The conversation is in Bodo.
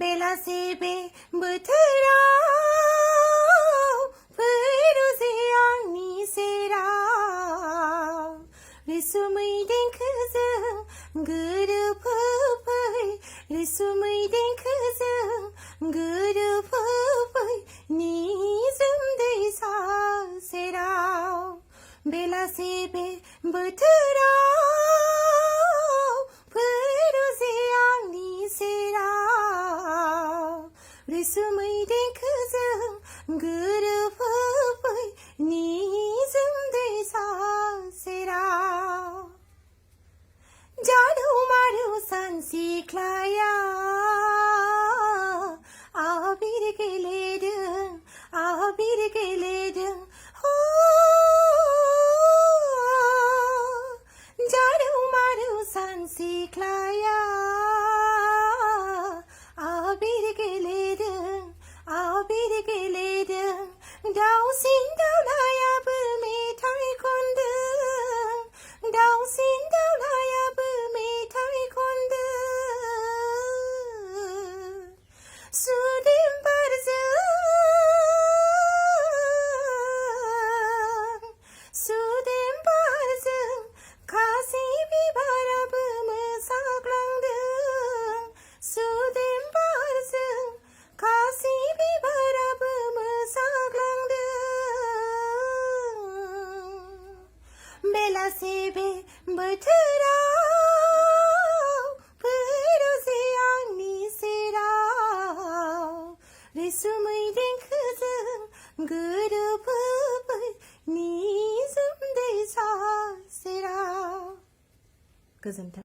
बेलासे बोथोराव फैरुजे आंनि सेराव रैसुमै देंखोजों गोरोबफै रैसुमै देंखोजों गोरोबफै निजोम दैसा सेराव बेलासे बोथोराव फैरुजे आंनि सेराव रैसुमै देंखोजों गोरोबफै निजोम दैसा सेराव जादु मारु सानसिख्लाया आबिर गेलेदों हो जादु मारु सानसिख्लाया आबिर गेलेदों दाउसिन दाउलायाबो मेथाइ खनदों दाउसिन दाउलायाबो मेथाइ खनदों सुदेम बारजों खासि बिबाराबो मोसाग्लांदों सुदेम बारजों खासि बिबाराबो मोसाग्लांदों बेलासे बोथोराव फैरुजे आंनि सेराव रैसुमै देंखोजों गोरोबफै निजोम दैसा सेराव गोजोन्थों।